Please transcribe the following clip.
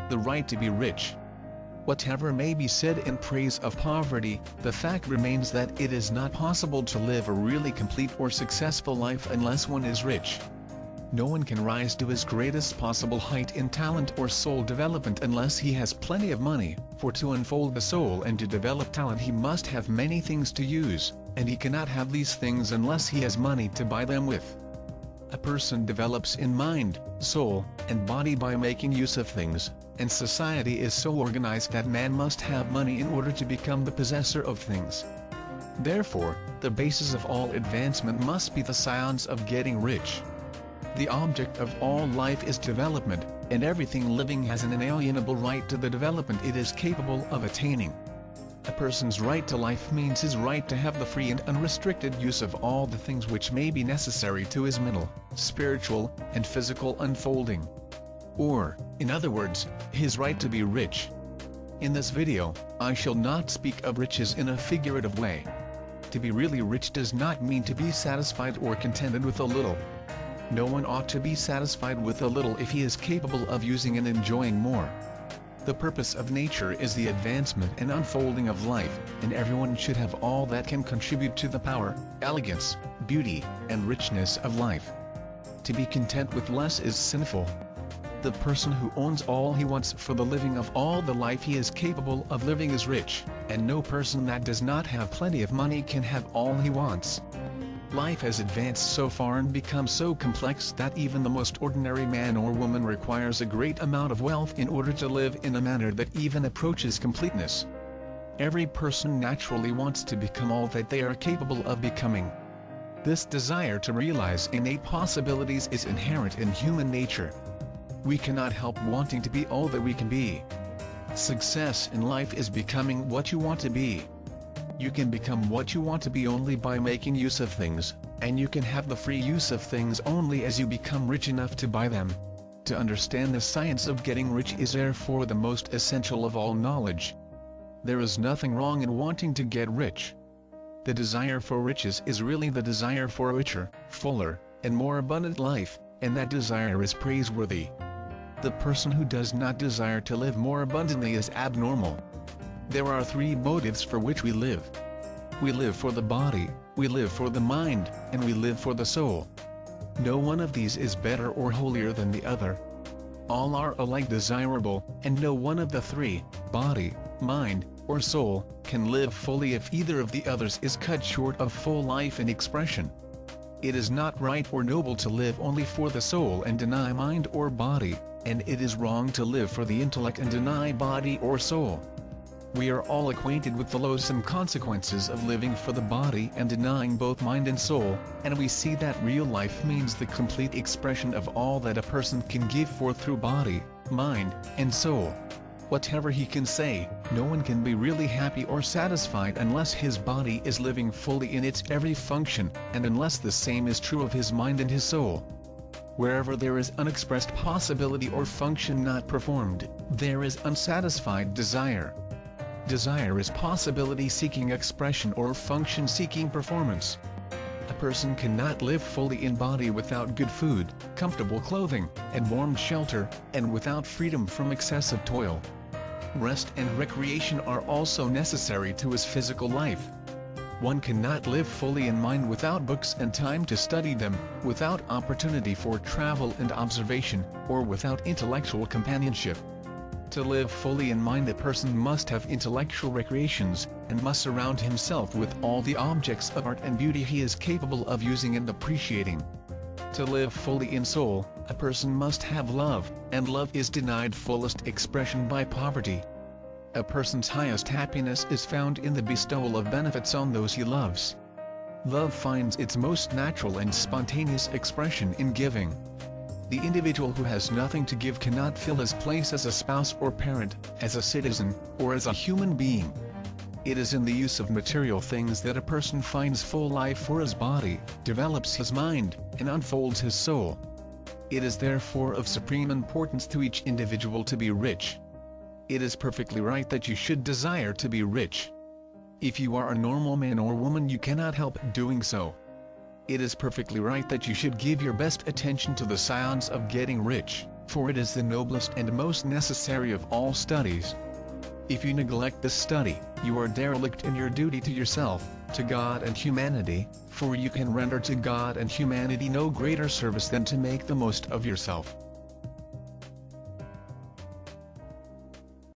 the right to be rich. Whatever may be said in praise of poverty, the fact remains that it is not possible to live a really complete or successful life unless one is rich. No one can rise to his greatest possible height in talent or soul development unless he has plenty of money, for to unfold the soul and to develop talent he must have many things to use, and he cannot have these things unless he has money to buy them with. A person develops in mind, soul, and body by making use of things, and society is so organized that man must have money in order to become the possessor of things. Therefore, the basis of all advancement must be the science of getting rich. The object of all life is development, and everything living has an inalienable right to the development it is capable of attaining. A person's right to life means his right to have the free and unrestricted use of all the things which may be necessary to his mental, spiritual, and physical unfolding. Or, in other words, his right to be rich. In this video, I shall not speak of riches in a figurative way. To be really rich does not mean to be satisfied or contented with a little. No one ought to be satisfied with a little if he is capable of using and enjoying more. The purpose of nature is the advancement and unfolding of life, and everyone should have all that can contribute to the power, elegance, beauty, and richness of life. To be content with less is sinful. The person who owns all he wants for the living of all the life he is capable of living is rich, and no person that does not have plenty of money can have all he wants. Life has advanced so far and become so complex that even the most ordinary man or woman requires a great amount of wealth in order to live in a manner that even approaches completeness. Every person naturally wants to become all that they are capable of becoming. This desire to realize innate possibilities is inherent in human nature. We cannot help wanting to be all that we can be. Success in life is becoming what you want to be. You can become what you want to be only by making use of things, and you can have the free use of things only as you become rich enough to buy them. To understand the science of getting rich is therefore the most essential of all knowledge. There is nothing wrong in wanting to get rich. The desire for riches is really the desire for a richer, fuller, and more abundant life, and that desire is praiseworthy. The person who does not desire to live more abundantly is abnormal. There are three motives for which we live. We live for the body, we live for the mind, and we live for the soul. No one of these is better or holier than the other. All are alike desirable, and no one of the three, body, mind, or soul, can live fully if either of the others is cut short of full life and expression. It is not right or noble to live only for the soul and deny mind or body, and it is wrong to live for the intellect and deny body or soul. We are all acquainted with the loathsome consequences of living for the body and denying both mind and soul, and we see that real life means the complete expression of all that a person can give forth through body, mind, and soul. Whatever he can say, no one can be really happy or satisfied unless his body is living fully in its every function, and unless the same is true of his mind and his soul. Wherever there is unexpressed possibility or function not performed, there is unsatisfied desire. Desire is possibility seeking expression or function seeking performance. A person cannot live fully in body without good food, comfortable clothing, and warm shelter, and without freedom from excessive toil. Rest and recreation are also necessary to his physical life. One cannot live fully in mind without books and time to study them, without opportunity for travel and observation, or without intellectual companionship. To live fully in mind, a person must have intellectual recreations, and must surround himself with all the objects of art and beauty he is capable of using and appreciating. To live fully in soul, a person must have love, and love is denied fullest expression by poverty. A person's highest happiness is found in the bestowal of benefits on those he loves. Love finds its most natural and spontaneous expression in giving. The individual who has nothing to give cannot fill his place as a spouse or parent, as a citizen, or as a human being. It is in the use of material things that a person finds full life for his body, develops his mind, and unfolds his soul. It is therefore of supreme importance to each individual to be rich. It is perfectly right that you should desire to be rich. If you are a normal man or woman, you cannot help doing so. It is perfectly right that you should give your best attention to the science of getting rich. for it is the noblest and most necessary of all studies. If you neglect this study, you are derelict in your duty to yourself, to God and humanity, for you can render to God and humanity no greater service than to make the most of yourself.